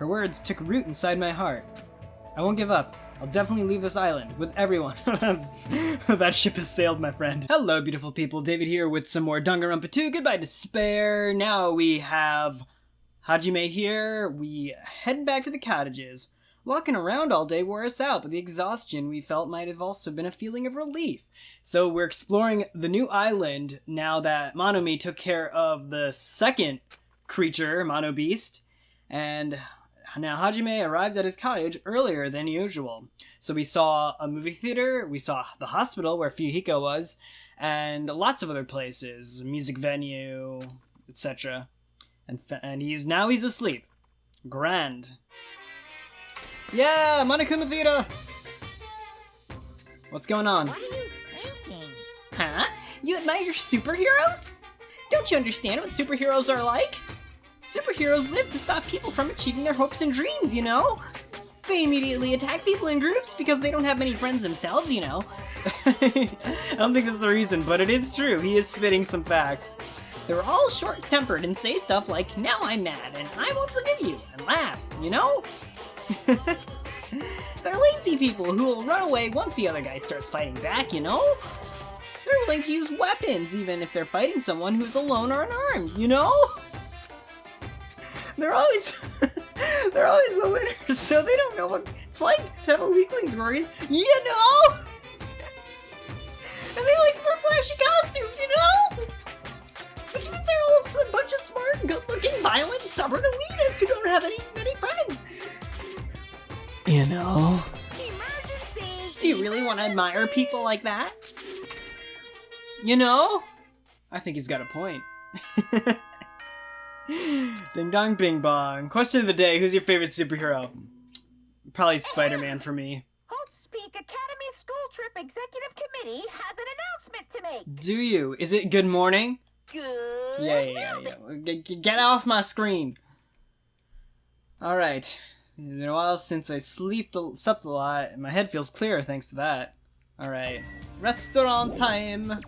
Her words took root inside my heart. I won't give up. I'll definitely leave this island with everyone. That ship has sailed, my friend. Hello, beautiful people. David here with some more Danganronpa 2. Goodbye, despair. Now we have Hajime here. We heading back to the cottages. Walking around all day wore us out, but the exhaustion we felt might have also been a feeling of relief. So we're exploring the new island now that Monomi took care of the second creature, Mono Beast. And now Hajime arrived at his cottage earlier than usual. So we saw a movie theater, we saw the hospital where Fuyuhiko was, and lots of other places, music venue, etc. And he's asleep. Grand. Yeah, Monokuma Theater! What's going on? What are you thinking? Huh? You admire superheroes? Don't you understand what superheroes are like? Superheroes live to stop people from achieving their hopes and dreams, you know? They immediately attack people in groups because they don't have many friends themselves, you know? I don't think that's the reason, but it is true. He is spitting some facts. They're all short-tempered and say stuff like, now I'm mad and I won't forgive you, and laugh, you know? They're lazy people who will run away once the other guy starts fighting back, you know? They're willing to use weapons even if they're fighting someone who's alone or unarmed, you know? They're always the winners, so they don't know what it's like to have a weakling's worries, you know? And they like wear flashy costumes, you know? Which means they're all a bunch of smart, good-looking, violent, stubborn elitists who don't have many friends. You know? Emergency! Do you really want to admire people like that? You know? I think he's got a point. Ding dong bing bong. Question of the day, who's your favorite superhero? Probably Spider-Man for me. Speak Academy School Trip Executive Committee has an announcement to make. Do you? Is it good morning? Good. Yeah. Get off my screen. Alright. It's been a while since I slept a lot, and my head feels clearer thanks to that. Alright. Restaurant time!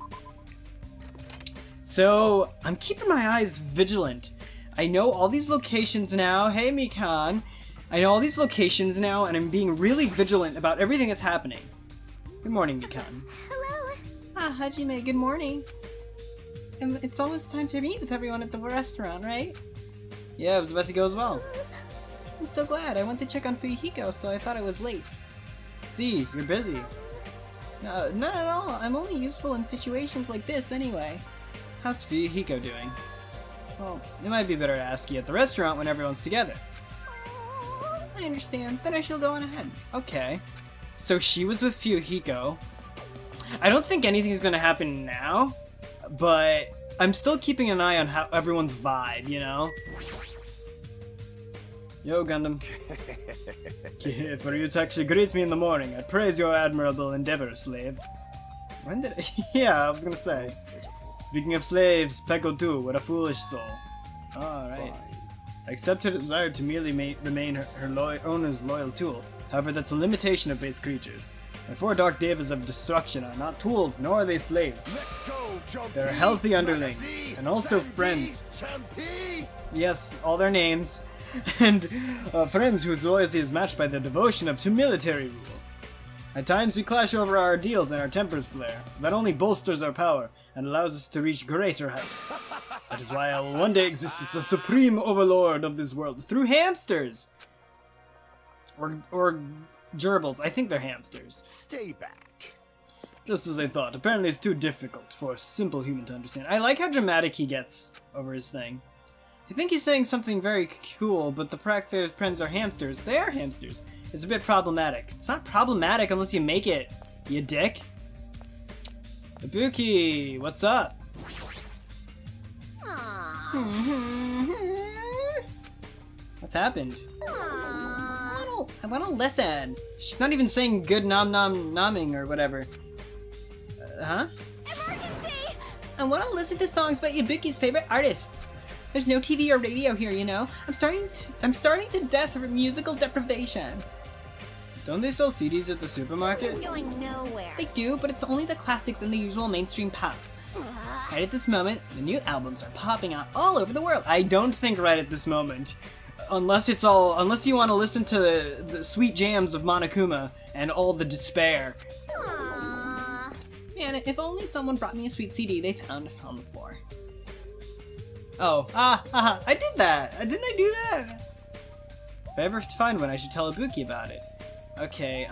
So, I'm keeping my eyes vigilant. I know all these locations now. Hey, Mikan. I know all these locations now, and I'm being really vigilant about everything that's happening. Good morning, Mikan. Hello. Ah, Hajime, good morning. It's almost time to meet with everyone at the restaurant, right? Yeah, I was about to go as well. I'm so glad. I went to check on Fuyuhiko, so I thought I was late. See, you're busy. No, not at all. I'm only useful in situations like this anyway. How's Fuyuhiko doing? Well, it might be better to ask you at the restaurant when everyone's together. I understand. Then I shall go on ahead. Okay. So she was with Fuyuhiko. I don't think anything's gonna happen now, but I'm still keeping an eye on how everyone's vibe, you know? Yo, Gundam. For you to actually greet me in the morning, I praise your admirable endeavor, slave. When did I... Yeah, I was gonna say. Speaking of slaves, Peko too, what a foolish soul. Alright. I accept her desire to merely remain her owner's loyal tool. However, that's a limitation of base creatures. My 4 dark devas of destruction are not tools, nor are they slaves. They're healthy underlings, and also friends. Yes, all their names. And friends whose loyalty is matched by their devotion to military rule. At times we clash over our ideals and our tempers flare. That only bolsters our power and allows us to reach greater heights. That is why I will one day exist as the supreme overlord of this world through hamsters! Or gerbils. I think they're hamsters. Stay back. Just as I thought. Apparently it's too difficult for a simple human to understand. I like how dramatic he gets over his thing. I think he's saying something very cool, but the fact that his friends are hamsters, they are hamsters, is a bit problematic. It's not problematic unless you make it, you dick. Ibuki, what's up? What's happened? I wanna listen. She's not even saying good nom nom nomming or whatever. Huh? Emergency! I wanna listen to songs by Ibuki's favorite artists. There's no TV or radio here, you know? I'm starving to death from musical deprivation. Don't they sell CDs at the supermarket? It's going nowhere. They do, but it's only the classics and the usual mainstream pop. Right at this moment, the new albums are popping out all over the world. I don't think right at this moment. unless you want to listen to the sweet jams of Monokuma and all the despair. Aww. Man, if only someone brought me a sweet CD they found on the floor. Oh, I did that! Didn't I do that? If I ever find one, I should tell Ibuki about it. Okay,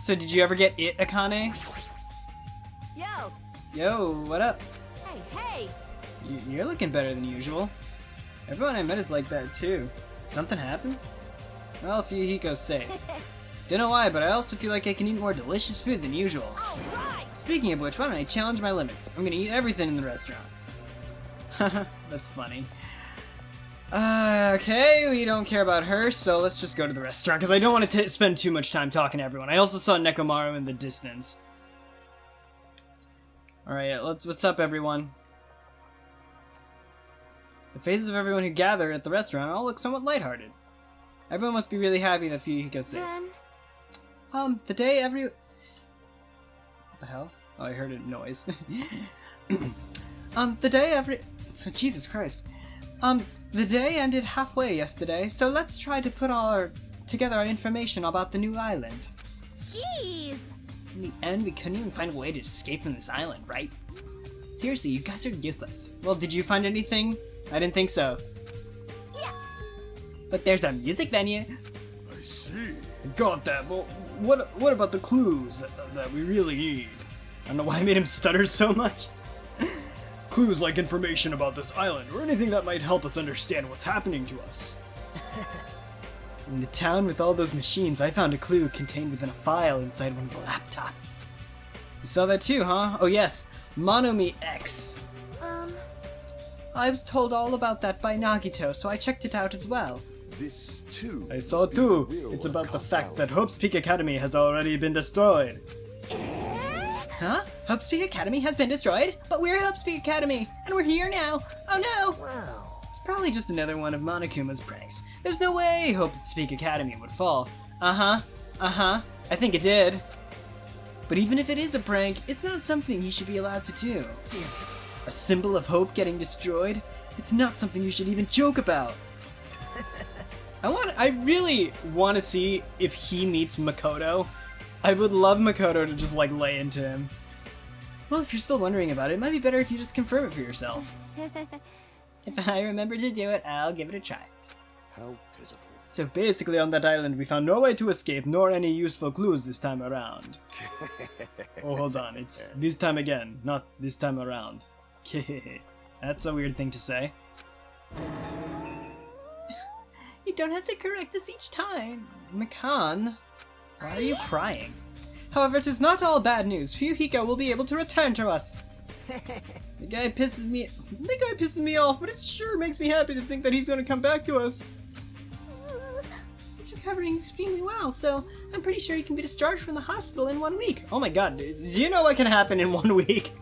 so did you ever get it, Akane? Yo. Yo, what up? Hey. You're looking better than usual. Everyone I met is like that too. Did something happen? Well, Fuyuhiko's safe. Don't know why, but I also feel like I can eat more delicious food than usual. All right. Speaking of which, why don't I challenge my limits? I'm gonna eat everything in the restaurant. Haha, that's funny. Okay, we don't care about her, so let's just go to the restaurant, because I don't want to spend too much time talking to everyone. I also saw Nekomaru in the distance. Alright, what's up, everyone? The faces of everyone who gather at the restaurant all look somewhat lighthearted. Everyone must be really happy that Fuyuhiko's safe. The day What the hell? Oh, I heard a noise. Jesus Christ. The day ended halfway yesterday, so let's try to put together our information about the new island. Jeez. In the end, we couldn't even find a way to escape from this island, right? Seriously, you guys are useless. Well, did you find anything? I didn't think so. Yes. But there's a music venue. I see. Got that. Well, what about the clues that we really need? I don't know why I made him stutter so much. Clues like information about this island, or anything that might help us understand what's happening to us. In the town with all those machines, I found a clue contained within a file inside one of the laptops. You saw that too, huh? Oh yes, Monomi X. I was told all about that by Nagito, so I checked it out as well. This too. I saw it too. It's about the fact that Hope's Peak Academy has already been destroyed. Huh? Hope's Peak Academy has been destroyed? But we're Hope's Peak Academy, and we're here now. Oh no! Wow. It's probably just another one of Monokuma's pranks. There's no way Hope's Peak Academy would fall. I think it did. But even if it is a prank, it's not something he should be allowed to do. Damn it. A symbol of hope getting destroyed? It's not something you should even joke about. I really want to see if he meets Makoto. I would love Makoto to just like lay into him. Well, if you're still wondering about it, it might be better if you just confirm it for yourself. If I remember to do it, I'll give it a try. How pitiful. So basically on that island we found no way to escape nor any useful clues this time around. Oh, hold on, it's this time again, not this time around. That's a weird thing to say. You don't have to correct us each time. Makan, why are you crying? However, it is not all bad news. Fuyuhiko will be able to return to us. The guy pisses me off, but it sure makes me happy to think that he's going to come back to us. He's recovering extremely well, so I'm pretty sure he can be discharged from the hospital in 1 week. Oh my god, do you know what can happen in 1 week?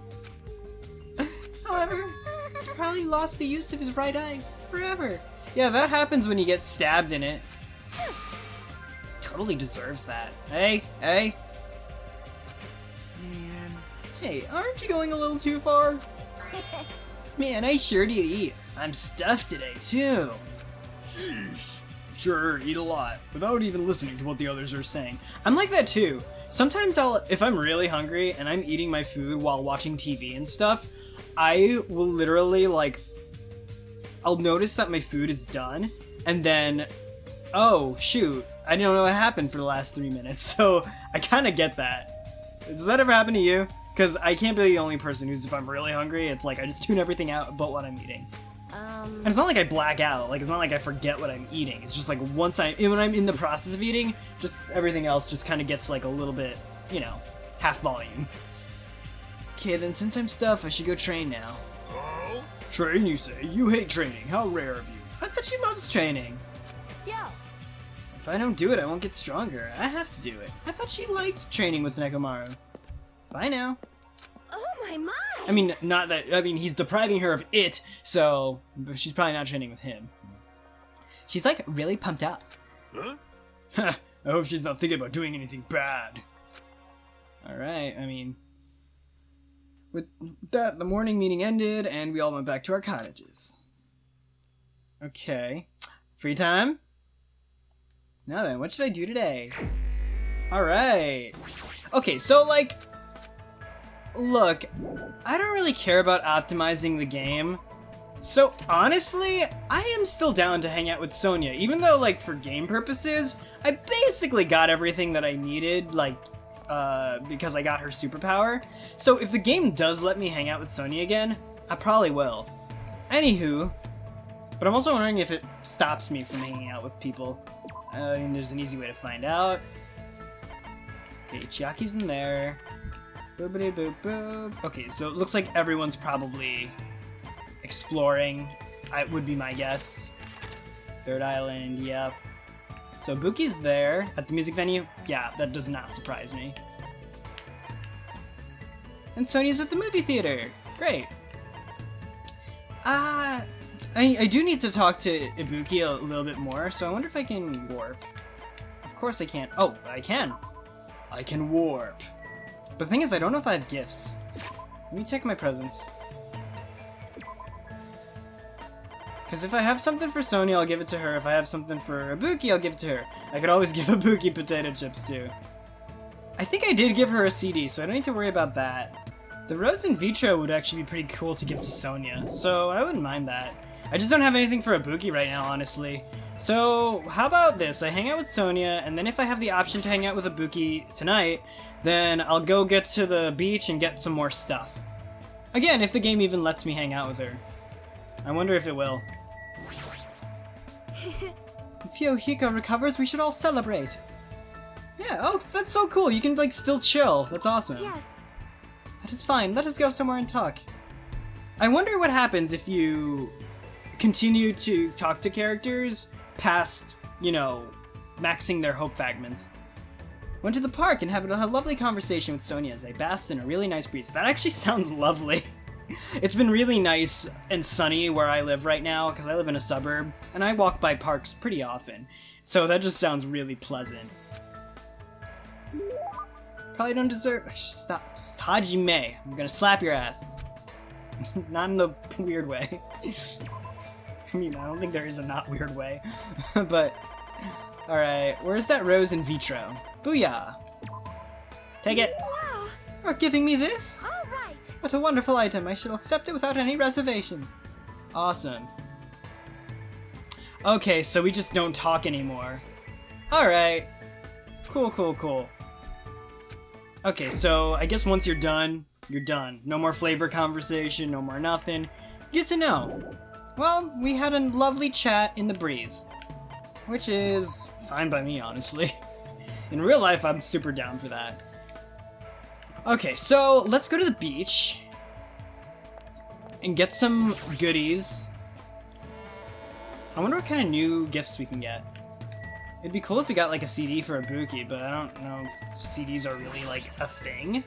However, he's probably lost the use of his right eye forever. Yeah, that happens when you get stabbed in it. Totally deserves that. Hey. Man. Hey, aren't you going a little too far? Man, I sure did eat. I'm stuffed today, too. Jeez. Sure, eat a lot, without even listening to what the others are saying. I'm like that, too. Sometimes if I'm really hungry and I'm eating my food while watching TV and stuff, I will literally, I'll notice that my food is done, and then, oh, shoot, I don't know what happened for the last 3 minutes, so I kind of get that. Does that ever happen to you? Because I can't be the only person who's, if I'm really hungry, it's like I just tune everything out but what I'm eating. And it's not like I black out, it's not like I forget what I'm eating. It's just like when I'm in the process of eating, just everything else just kind of gets like a little bit, half volume. Okay, then since I'm stuffed, I should go train now. Oh? Train, you say? You hate training. How rare of you. I thought she loves training. Yo. If I don't do it, I won't get stronger. I have to do it. I thought she liked training with Nekomaru. Bye now. Oh my. I mean, he's depriving her of it, so she's probably not training with him. She's like really pumped up. Huh? I hope she's not thinking about doing anything bad. Alright, with that, the morning meeting ended, and we all went back to our cottages. Okay. Free time? Now then, what should I do today? Alright. Okay, so like, look, I don't really care about optimizing the game. So honestly, I am still down to hang out with Sonia, even though like for game purposes, I basically got everything that I needed, like, because I got her superpower. So if the game does let me hang out with Sonia again, I probably will. Anywho, but I'm also wondering if it stops me from hanging out with people. I mean, there's an easy way to find out. Okay, Chiaki's in there. Boopity boop boop. Okay, so it looks like everyone's probably exploring. Would be my guess. Third Island, yep. So Buki's there at the music venue. Yeah, that does not surprise me. And Sonia's at the movie theater. Great. I do need to talk to Ibuki a little bit more, so I wonder if I can warp. Of course I can't. Oh, I can. I can warp. But the thing is, I don't know if I have gifts. Let me check my presents. Because if I have something for Sonia, I'll give it to her. If I have something for Ibuki, I'll give it to her. I could always give Ibuki potato chips, too. I think I did give her a CD, so I don't need to worry about that. The Rose in Vitro would actually be pretty cool to give to Sonia, so I wouldn't mind that. I just don't have anything for Ibuki right now, honestly. So, how about this? I hang out with Sonia, and then if I have the option to hang out with Ibuki tonight, then I'll go get to the beach and get some more stuff. Again, if the game even lets me hang out with her. I wonder if it will. If Fuyuhiko recovers, we should all celebrate. Yeah, oh, that's so cool. You can, like, still chill. That's awesome. Yes. That is fine. Let us go somewhere and talk. I wonder what happens if you continue to talk to characters past, you know, maxing their hope fragments. Went to the park and had a lovely conversation with Sonia as I basked in a really nice breeze. That actually sounds lovely. It's been really nice and sunny where I live right now, because I live in a suburb, and I walk by parks pretty often. So that just sounds really pleasant. Probably don't deserve... Stop. It's Hajime. I'm gonna slap your ass. Not in the weird way. I mean, I don't think there is a not weird way. But, alright. Where's that rose in vitro? Booyah! Take it! Wow. You're giving me this? All right. What a wonderful item. I shall accept it without any reservations. Awesome. Okay, so we just don't talk anymore. Alright. Cool, cool, cool. Okay, so I guess once you're done, you're done. No more flavor conversation, no more nothing. Get to know. Well, we had a lovely chat in the breeze. Which is fine by me, honestly. In real life, I'm super down for that. Okay, so let's go to the beach. And get some goodies. I wonder what kind of new gifts we can get. It'd be cool if we got like a CD for Ibuki, but I don't know if CDs are really like a thing.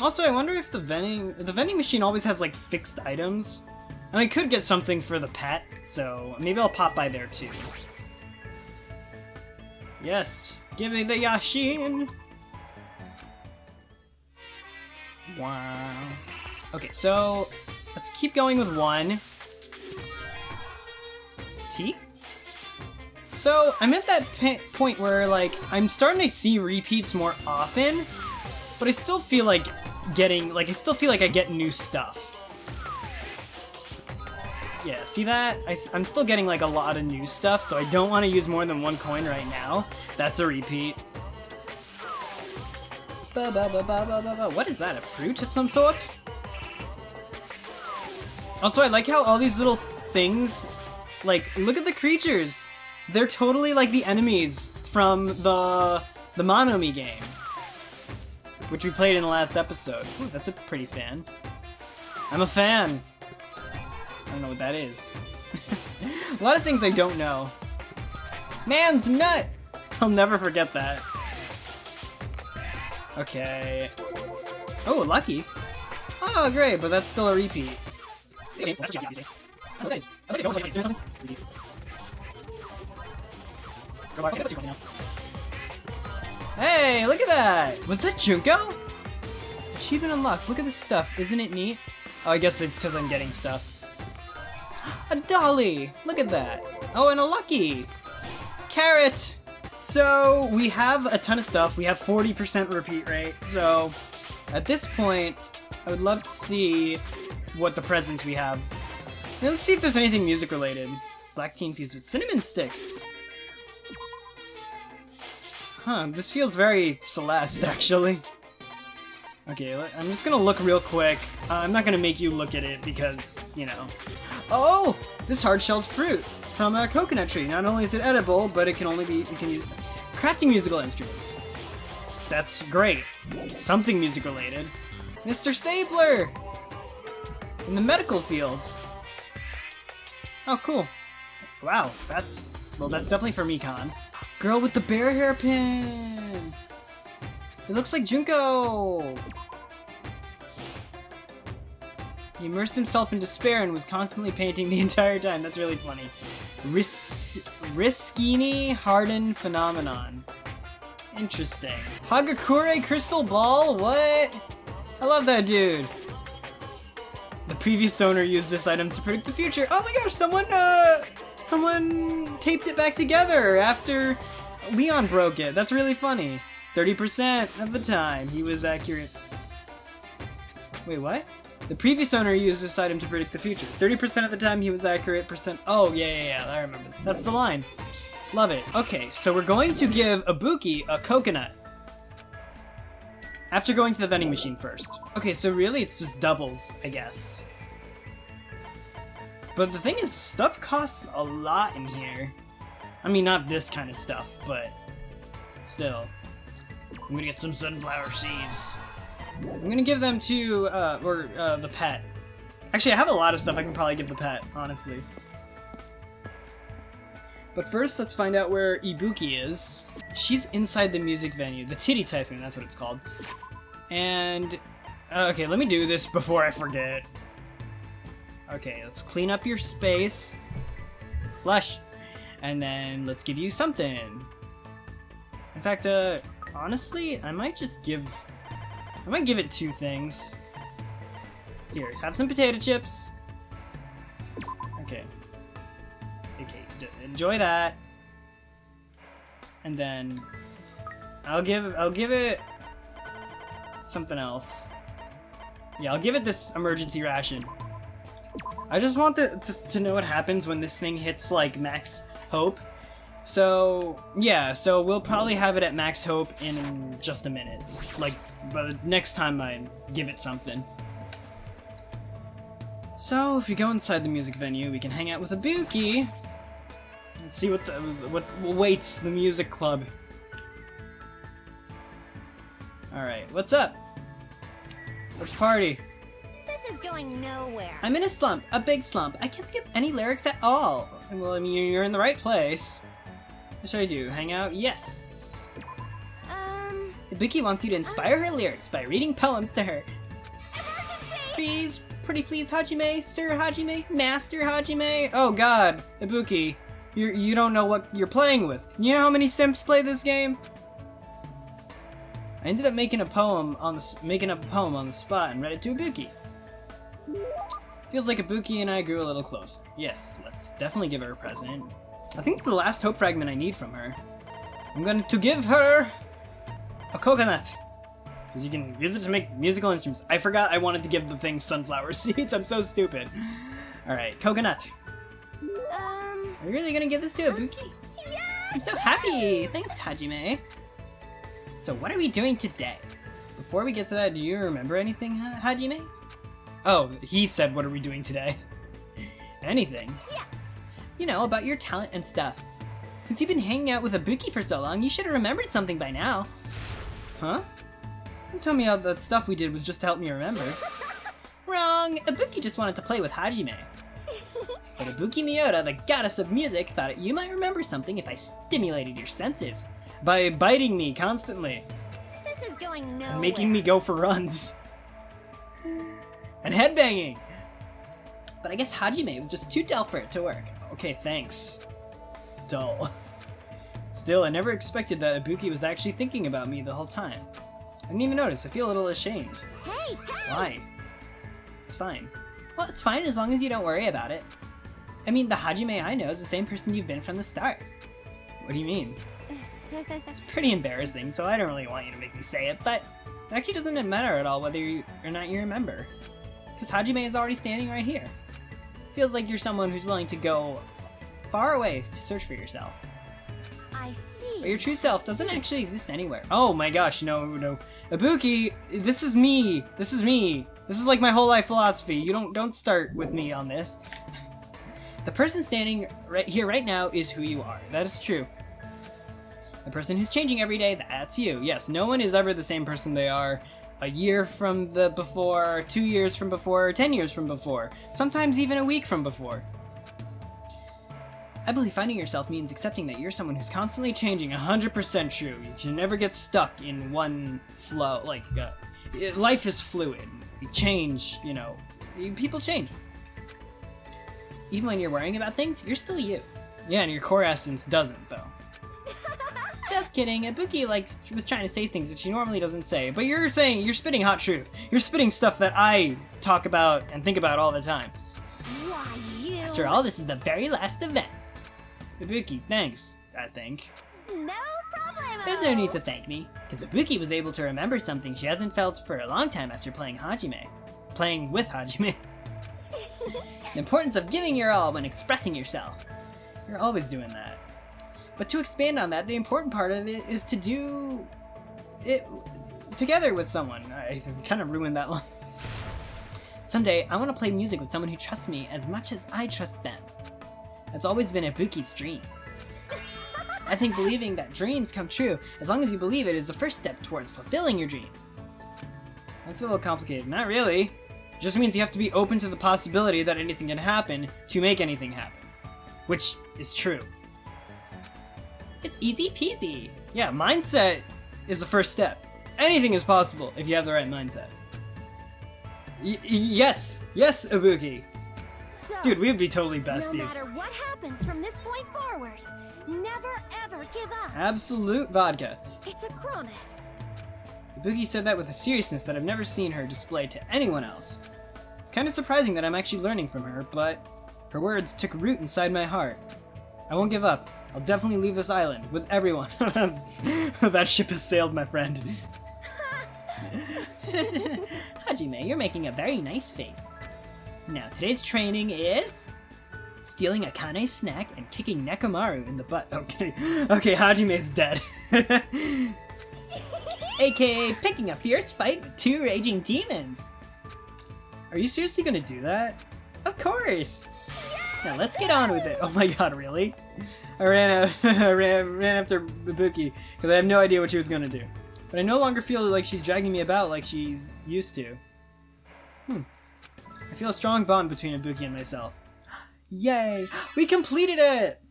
Also, I wonder if the vending machine always has like fixed items. And I could get something for the pet, so maybe I'll pop by there too. Yes, give me the Yashin! Wow. Okay, so let's keep going with one. Tea? So, I'm at that point where, like, I'm starting to see repeats more often, but I still feel like I get new stuff. Yeah, see that? I'm still getting, like, a lot of new stuff, so I don't want to use more than one coin right now. That's a repeat. What is that, a fruit of some sort? Also, I like how all these little things, like, look at the creatures! They're totally like the enemies from the Monomi game, which we played in the last episode. Ooh, that's a pretty fan. I'm a fan. I don't know what that is. A lot of things I don't know. Man's nut! I'll never forget that. Okay. Oh, lucky. Oh, great, but that's still a repeat. Hey, look at that! Was that Junko? Achievement unlocked. Look at this stuff. Isn't it neat? Oh, I guess it's because I'm getting stuff. A Dolly! Look at that. Oh, and a Lucky! Carrot! So, we have a ton of stuff. We have 40% repeat rate. So, at this point, I would love to see what the presents we have. Now, let's see if there's anything music related. Black tea infused with cinnamon sticks. Huh, this feels very Celeste, actually. Okay, I'm just gonna look real quick. I'm not gonna make you look at it because, you know. Oh! This hard-shelled fruit from a coconut tree. Not only is it edible, but it can only be, you can use crafting musical instruments. That's great. Something music related. Mr. Stapler! In the medical field. Oh, cool. Wow, that's definitely for Mekon. Girl with the bear hairpin! It looks like Junko! He immersed himself in despair and was constantly painting the entire time. That's really funny. Riskini Harden Phenomenon. Interesting. Hagakure Crystal Ball? What? I love that dude. The previous owner used this item to predict the future. Oh my gosh, someone taped it back together after Leon broke it. That's really funny. 30% of the time he was accurate. Wait, what? The previous owner used this item to predict the future. 30% of the time he was accurate, percent. Oh, yeah, I remember. That's the line. Love it. Okay, so we're going to give Ibuki a coconut. After going to the vending machine first. Okay, so really it's just doubles, I guess. But the thing is, stuff costs a lot in here. I mean, not this kind of stuff, but still. I'm gonna get some sunflower seeds. I'm gonna give them to, the pet. Actually, I have a lot of stuff I can probably give the pet, honestly. But first, let's find out where Ibuki is. She's inside the music venue, the Titty Typhoon, that's what it's called. And, okay, let me do this before I forget. Okay, let's clean up your space. Flush. And then let's give you something. In fact, honestly, I might give it 2 things. Here, have some potato chips. Okay. Enjoy that. And then I'll give it something else. Yeah, I'll give it this emergency ration. I just want to know what happens when this thing hits like max hope. So yeah, so we'll probably have it at max hope in just a minute. Like by the next time I give it something. So if you go inside the music venue, we can hang out with Ibuki. Let's see what awaits the music club. Alright, what's up? Let's party. This is going nowhere. I'm in a slump, a big slump. I can't think of any lyrics at all. Well, I mean, you're in the right place. What should I do? Hang out? Yes. Ibuki wants you to inspire her lyrics by reading poems to her. Emergency! Please, pretty please, Hajime, Sir Hajime, Master Hajime. Oh God, Ibuki, you don't know what you're playing with. You know how many simps play this game? I ended up making a poem on the spot and read it to Ibuki. Feels like Ibuki and I grew a little closer. Yes, let's definitely give her a present. I think it's the last hope fragment I need from her. I'm going to give her a coconut. Because you can use it to make musical instruments. I forgot I wanted to give the thing sunflower seeds. I'm so stupid. Alright, coconut. Are you really going to give this to Ibuki? Yeah! I'm so happy! Thanks, Hajime. So what are we doing today? Before we get to that, do you remember anything, Hajime? Oh, he said, what are we doing today? Anything? Yes! You know, about your talent and stuff. Since you've been hanging out with Ibuki for so long, you should have remembered something by now. Huh? Don't tell me all that stuff we did was just to help me remember. Wrong! Ibuki just wanted to play with Hajime. But Ibuki Miyoda, the goddess of music, thought you might remember something if I stimulated your senses. By biting me constantly. This is going nowhere. And making me go for runs. And headbanging! But I guess Hajime was just too dull for it to work. Okay, thanks. Dull. Still, I never expected that Ibuki was actually thinking about me the whole time. I didn't even notice. I feel a little ashamed. Hey! Why? It's fine. Well, it's fine as long as you don't worry about it. I mean, the Hajime I know is the same person you've been from the start. What do you mean? It's pretty embarrassing, so I don't really want you to make me say it, but it actually doesn't matter at all whether or not you remember. Because Hajime is already standing right here. Feels like you're someone who's willing to go far away to search for yourself. I see. But your true self doesn't actually exist anywhere. Oh my gosh, no. Ibuki, this is me. This is me. This is like my whole life philosophy. You don't start with me on this. The person standing right here right now is who you are. That is true. The person who's changing every day, that's you. Yes, no one is ever the same person they are a year from the before, 2 years from before, 10 years from before, sometimes even a week from before. I believe finding yourself means accepting that you're someone who's constantly changing, 100% true. You should never get stuck in one flow. Like, life is fluid. You change, you know. People change. Even when you're worrying about things, you're still you. Yeah, and your core essence doesn't, though. Just kidding. Ibuki, was trying to say things that she normally doesn't say, but you're spitting hot truth. You're spitting stuff that I talk about and think about all the time. Why, you... After all, this is the very last event. Ibuki, thanks, I think. No problemo. There's no need to thank me, because Ibuki was able to remember something she hasn't felt for a long time after playing with Hajime. The importance of giving your all when expressing yourself. You're always doing that. But to expand on that, the important part of it is to do it together with someone. I kind of ruined that line. Someday, I want to play music with someone who trusts me as much as I trust them. That's always been Ibuki's dream. I think believing that dreams come true, as long as you believe it, is the first step towards fulfilling your dream. That's a little complicated. Not really. It just means you have to be open to the possibility that anything can happen to make anything happen. Which is true. It's easy peasy. Yeah, mindset is the first step. Anything is possible if you have the right mindset. Yes, Ibuki. So, Dude, we would be totally no besties. matter what happens from this point forward, never ever give up. Absolute vodka. It's a promise. Ibuki said that with a seriousness that I've never seen her display to anyone else. It's kind of surprising that I'm actually learning from her, but her words took root inside my heart. I won't give up. I'll definitely leave this island with everyone. That ship has sailed, my friend. Hajime, you're making a very nice face. Now, today's training is stealing Akane's snack and kicking Nekomaru in the butt. Okay, Hajime's dead. AKA picking a fierce fight with 2 raging demons. Are you seriously gonna do that? Of course! Now let's get on with it. Oh my god, really? I ran after Ibuki because I have no idea what she was gonna do. But I no longer feel like she's dragging me about like she's used to. I feel a strong bond between Ibuki and myself. Yay! We completed it!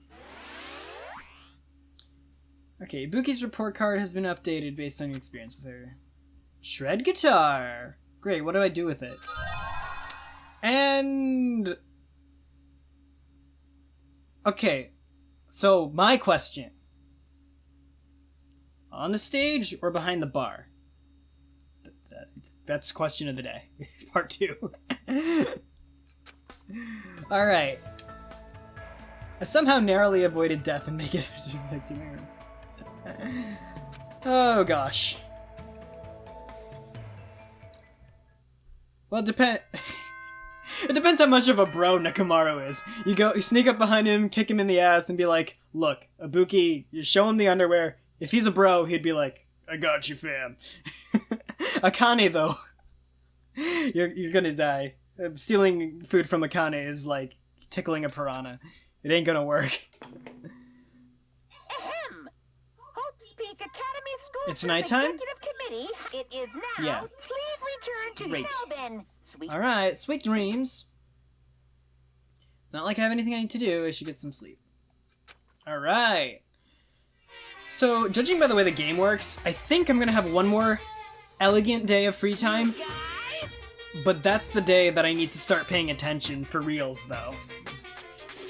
Okay, Ibuki's report card has been updated based on your experience with her. Shred guitar! Great, what do I do with it? And... okay, so my question. On the stage or behind the bar? That's question of the day. Part 2. Alright. I somehow narrowly avoided death and make it a victim. Oh gosh. Well, it depends how much of a bro Nekomaru is. You sneak up behind him, kick him in the ass, and be like, look, Ibuki, you show him the underwear. If he's a bro, he'd be like, I got you, fam. Akane, though, you're gonna die. Stealing food from Akane is like tickling a piranha. It ain't gonna work. Ahem. Hope's Peak Academy School It's Trip nighttime? Executive Committee. It is now. Yeah. Please return to Great. Melbourne. Sweet. Alright, sweet dreams. Not like I have anything I need to do. I should get some sleep. Alright. So, judging by the way the game works, I think I'm gonna have one more elegant day of free time. Guys, But that's the day that I need to start paying attention for reals, though.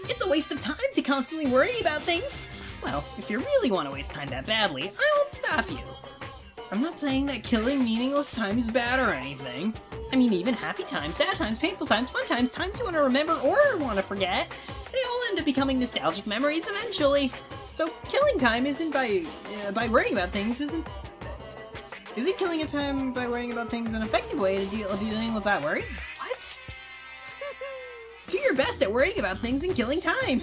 It's a waste of time to constantly worry about things. Well, if you really want to waste time that badly, I won't stop you. I'm not saying that killing meaningless time is bad or anything. I mean, even happy times, sad times, painful times, fun times, times you want to remember or want to forget, they all end up becoming nostalgic memories eventually. So killing time isn't by worrying about things isn't killing a time by worrying about things an effective way to dealing with that worry? What? Do your best at worrying about things and killing time.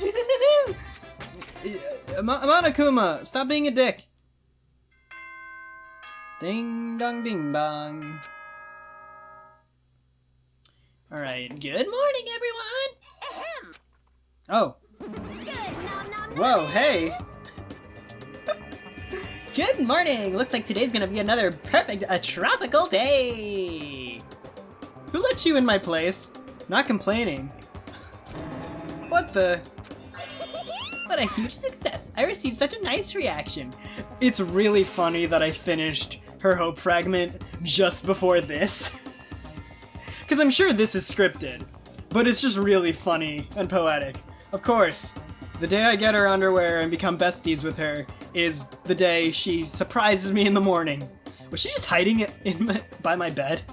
Monokuma, stop being a dick. Ding dong bing bong. Alright, good morning everyone! Ahem. Oh. Whoa, hey! Good morning! Looks like today's gonna be another perfect, tropical day! Who let you in my place? Not complaining. What the? What a huge success! I received such a nice reaction. It's really funny that I finished her hope fragment just before this. Because I'm sure this is scripted, but it's just really funny and poetic. Of course, the day I get her underwear and become besties with her is the day she surprises me in the morning. Was she just hiding it by my bed?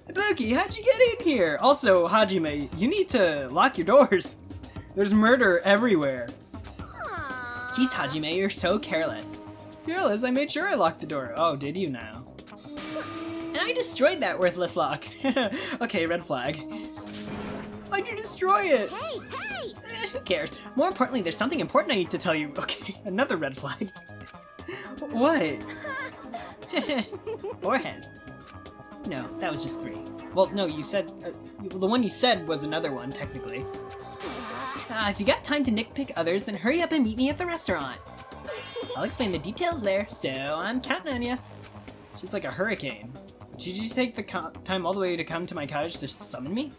Ibuki, how'd you get in here? Also, Hajime, you need to lock your doors. There's murder everywhere. Jeez, Hajime, you're so careless. Careless? I made sure I locked the door. Oh, did you now? And I destroyed that worthless lock. Okay, red flag. Why'd you destroy it? Hey, hey! Who cares? More importantly, there's something important I need to tell you. Okay, another red flag. What? Foreheads. No, that was just 3. Well, no, you said... the one you said was another one, technically. If you got time to nitpick others, then hurry up and meet me at the restaurant. I'll explain the details there, so I'm counting on you. She's like a hurricane. Did you take the time all the way to come to my cottage to summon me?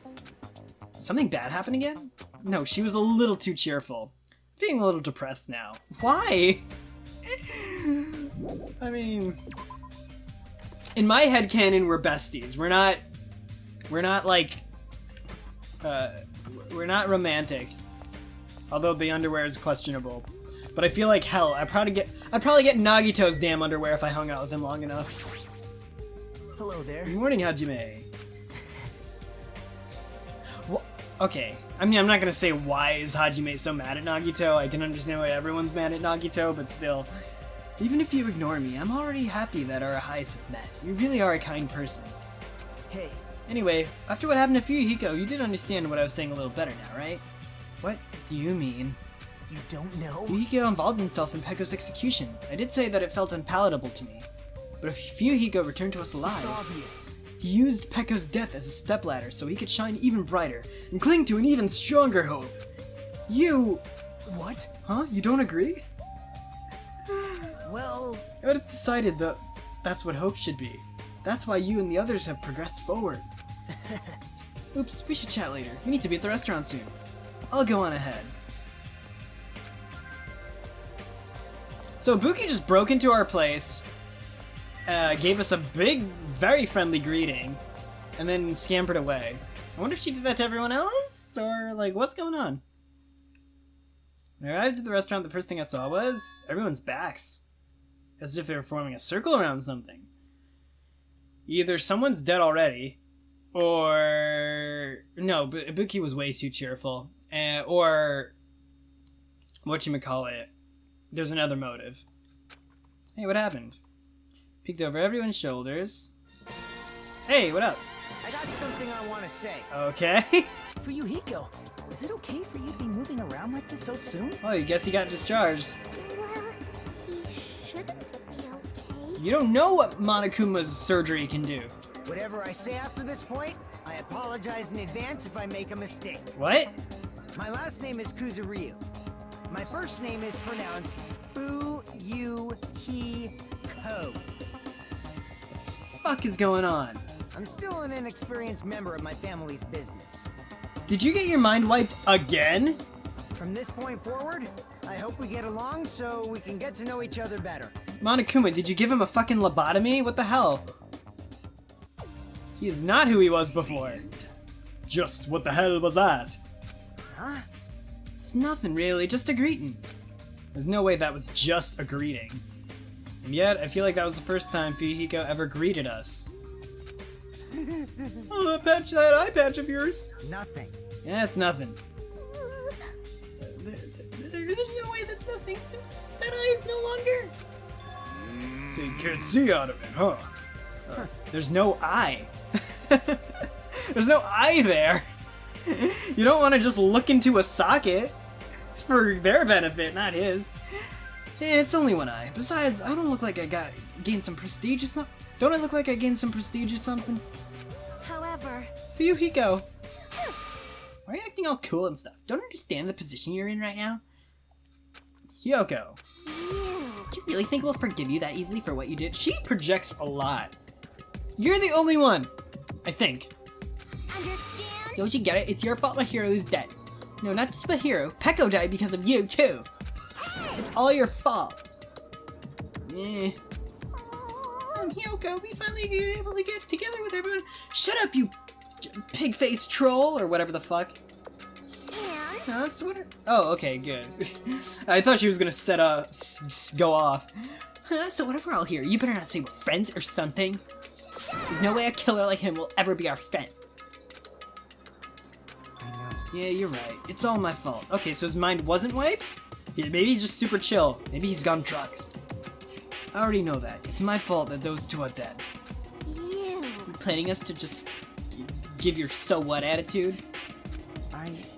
Did something bad happen again? No, she was a little too cheerful. Feeling a little depressed now. Why? I mean... In my headcanon, we're besties. We're not like... we're not romantic. Although the underwear is questionable. But I feel like hell, I'd probably get Nagito's damn underwear if I hung out with him long enough. Hello there. Good morning, Hajime. Okay, I mean, I'm not gonna say why is Hajime so mad at Nagito. I can understand why everyone's mad at Nagito, but still. Even if you ignore me, I'm already happy that our highs have met. You really are a kind person. Hey. Anyway, after what happened to Fuyuhiko, you did understand what I was saying a little better now, right? What do you mean? You don't know? Fuyuhiko involved himself in Pekko's execution. I did say that it felt unpalatable to me. But if Fuyuhiko returned to us alive... It's obvious. He used Pekko's death as a stepladder so he could shine even brighter and cling to an even stronger hope. You... What? Huh? You don't agree? Well... But it's decided that that's what hope should be. That's why you and the others have progressed forward. Oops, we should chat later. We need to be at the restaurant soon. I'll go on ahead. So Ibuki just broke into our place, gave us a big, very friendly greeting, and then scampered away. I wonder if she did that to everyone else? Or, like, what's going on? When I arrived at the restaurant, the first thing I saw was everyone's backs. As if they were forming a circle around something. Either someone's dead already, or... No, but Ibuki was way too cheerful. Or... whatchamacallit. There's another motive. Hey, what happened? Peeked over everyone's shoulders. Hey, what up? I got something I want to say. Okay. Fuyuhiko, is it okay for you to be moving around like this so soon? Oh, you guess he got discharged. Well, he shouldn't be okay. You don't know what Monokuma's surgery can do. Whatever I say after this point, I apologize in advance if I make a mistake. What? My last name is Kuzuryu. My first name is pronounced Fuyuhiko. Fuck is going on? I'm still an inexperienced member of my family's business. Did you get your mind wiped again? From this point forward, I hope we get along so we can get to know each other better. Monokuma, did you give him a fucking lobotomy? What the hell? He is not who he was before. Just what the hell was that? Huh? It's nothing really, just a greeting. There's no way that was just a greeting. And yet, I feel like that was the first time Fuyuhiko ever greeted us. Oh, that eye patch of yours. Nothing. Yeah, it's nothing. There's no way that's nothing since that eye is no longer. So you can't see out of it, huh? There's no eye. There's no eye there. You don't want to just look into a socket. It's for their benefit, not his. It's only one eye. Besides, I don't look like I gained some prestige or something. Don't I look like I gained some prestige or something? However, Fuyuhiko. Why are you acting all cool and stuff? Don't understand the position you're in right now? Hyoko. Do you really think we'll forgive you that easily for what you did? She projects a lot. You're the only one, I think. understand? Don't you get it? It's your fault Mahiro is dead. No, not just Mahiro. Peko died because of you, too. It's all your fault. Eh. Hyoko, we finally were able to get together with everyone. Shut up, you pig-faced troll, or whatever the fuck. And So what oh, okay, good. I thought she was gonna go off. So what if we're all here? You better not say we're friends or something. There's no way a killer like him will ever be our friend. I know. Yeah, you're right. It's all my fault. Okay, so his mind wasn't wiped? Maybe he's just super chill. Maybe he's gone drugs. I already know that. It's my fault that those two are dead. you. You planning us to just give your so what attitude?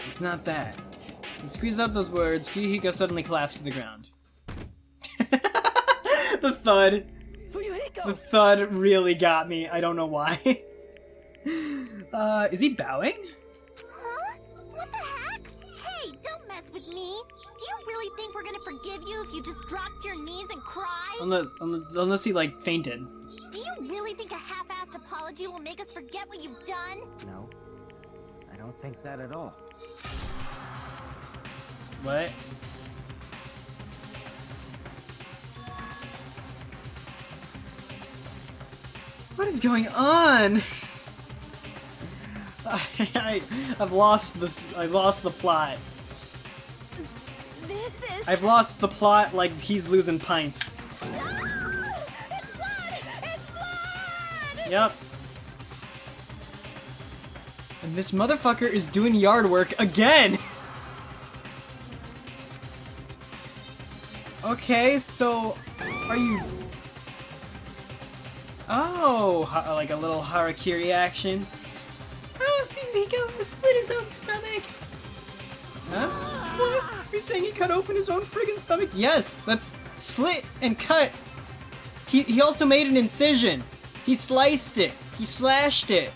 It's not that. He squeezed out those words, Fuyuhiko suddenly collapsed to the ground. The thud. Fuyuhiko! The thud really got me. I don't know why. Is he bowing? Huh? What the heck? Hey, don't mess with me. Do you really think we're gonna forgive you if you just drop to your knees and cry? Unless he like fainted. Do you really think a half-assed apology will make us forget what you've done? No. I don't think that at all. What? What is going on? I've lost this. I lost the plot. This is... I've lost the plot like he's losing pints. Ah! It's blood! It's blood! Yep. And this motherfucker is doing yard work again! Okay, so... Are you... Oh, like a little harakiri action. Oh, Fuyuhiko slit his own stomach! Huh? What? You're saying he cut open his own friggin' stomach? Yes, that's slit and cut. He also made an incision. He sliced it. He slashed it.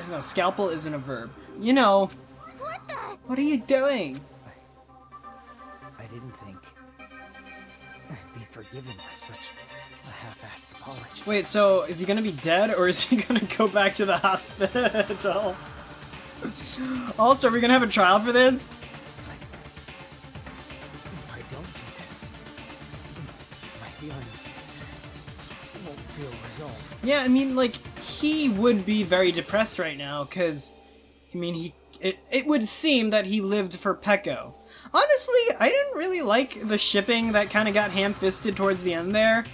No, scalpel isn't a verb. You know. What the... What are you doing? I didn't think I'd be forgiven by such a half-assed apology. Wait, so is he gonna be dead or is he gonna go back to the hospital? Also, are we gonna have a trial for this? If I don't do this, my feelings won't feel resolved. Yeah, I mean, like, he would be very depressed right now, because, I mean, it would seem that he lived for Peko. Honestly, I didn't really like the shipping that kind of got ham-fisted towards the end there.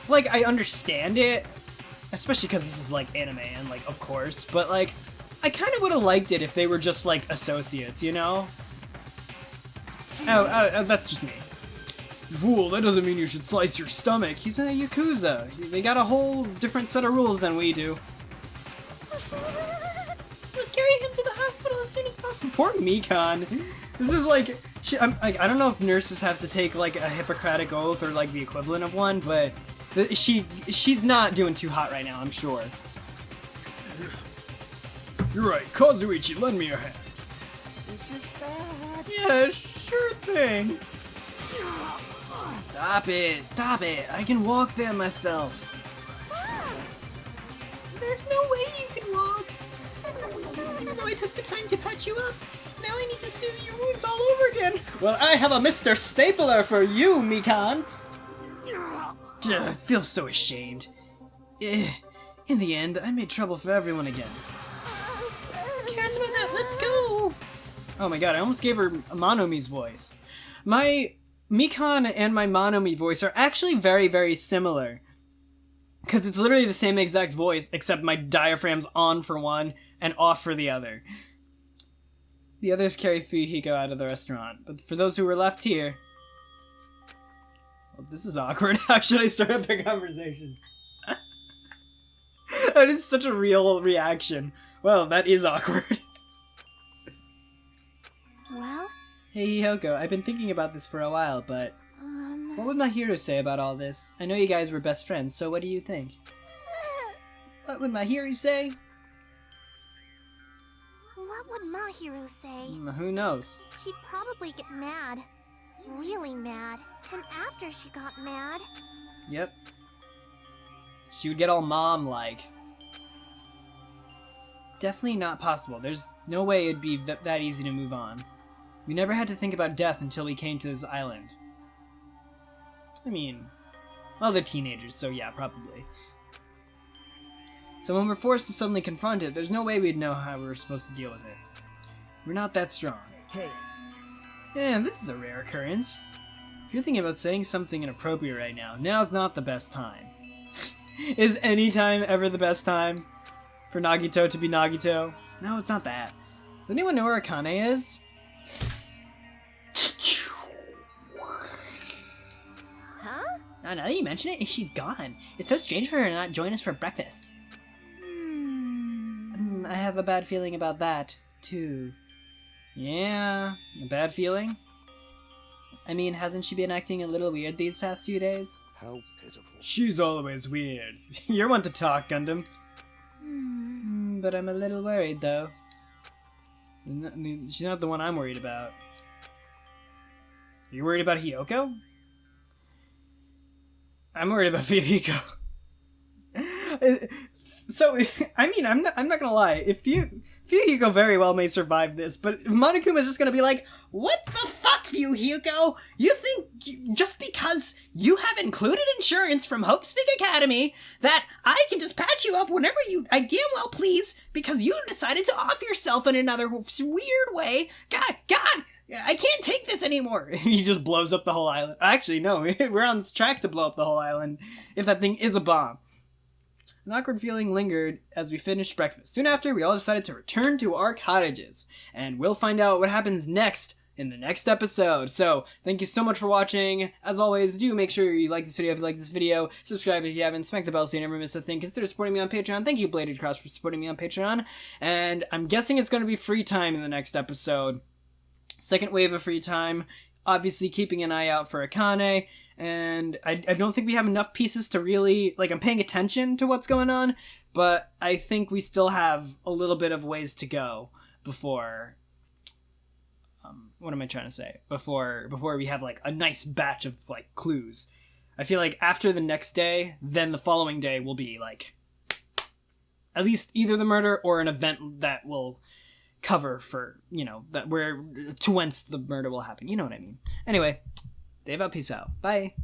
Like, I understand it, especially because this is, like, anime, and, like, of course, but, like, I kind of would have liked it if they were just, like, associates, you know? Oh, that's just me. Fool, that doesn't mean you should slice your stomach. He's a Yakuza. They got a whole different set of rules than we do. Let's carry him to the hospital as soon as possible. Poor Mikan. This is like, I don't know if nurses have to take like a Hippocratic oath or like the equivalent of one, but she's not doing too hot right now, I'm sure. You're right, Kazuichi, lend me a hand. This is bad. Yeah, sure thing. Stop it. I can walk there myself. There's no way you can walk. Even though I took the time to patch you up, now I need to sew your wounds all over again. Well, I have a Mr. Stapler for you, Mikan. I feel so ashamed. In the end, I made trouble for everyone again. Who cares about that? Let's go. Oh my god, I almost gave her Monomi's voice. My Mikan and my Monomi voice are actually very, very similar. Because it's literally the same exact voice, except my diaphragm's on for one and off for the other. The others carry Fuyuhiko out of the restaurant, but for those who were left here... Well, this is awkward. How should I start up a conversation? That is such a real reaction. Well, that is awkward. Well, Hey, Hiyoko, I've been thinking about this for a while, but what would my hero say about all this? I know you guys were best friends, so what do you think? What would my hero say? what would Mahiru say? Who knows? She'd probably get mad. Really mad. And after she got mad... Yep. She would get all mom-like. It's definitely not possible. There's no way it'd be that easy to move on. We never had to think about death until we came to this island. I mean, well, they're teenagers, so yeah, probably. So when we're forced to suddenly confront it, there's no way we'd know how we were supposed to deal with it. We're not that strong. Hey, And this is a rare occurrence. If you're thinking about saying something inappropriate right now, now's not the best time. Is any time ever the best time for Nagito to be Nagito? No, it's not that. Does anyone know where Akane is? Huh? Now that you mention it, she's gone. It's so strange for her to not join us for breakfast. I have a bad feeling about that, too. Yeah, a bad feeling? I mean, hasn't she been acting a little weird these past few days? How pitiful. She's always weird. You're one to talk, Gundam. But I'm a little worried, though. She's not the one I'm worried about. Are you worried about Hiyoko? I'm worried about Fuyuhiko. So, I mean, I'm not gonna lie. If Fuyuhiko very well may survive this, but Monokuma's just gonna be like, "What the fuck, Fuyuhiko? You think just because you have included insurance from Hope's Peak Academy that I can just patch you up whenever I damn well please because you decided to off yourself in another weird way? God, I can't take this anymore." He just blows up the whole island. Actually, no, we're on this track to blow up the whole island if that thing is a bomb. An awkward feeling lingered as we finished breakfast. Soon after, we all decided to return to our cottages, and we'll find out what happens next in the next episode. So, thank you so much for watching. As always, do make sure you like this video if you like this video, subscribe if you haven't, smack the bell so you never miss a thing, consider supporting me on Patreon. Thank you, Bladed Cross, for supporting me on Patreon, and I'm guessing it's going to be free time in the next episode. Second wave of free time, obviously keeping an eye out for Akane, and I don't think we have enough pieces to really, like, I'm paying attention to what's going on, but I think we still have a little bit of ways to go before, what am I trying to say? Before we have, like, a nice batch of, like, clues. I feel like after the next day, then the following day will be, like, at least either the murder or an event that will cover for, you know, that where to whence the murder will happen. You know what I mean. Anyway, Dave out, peace out. Bye.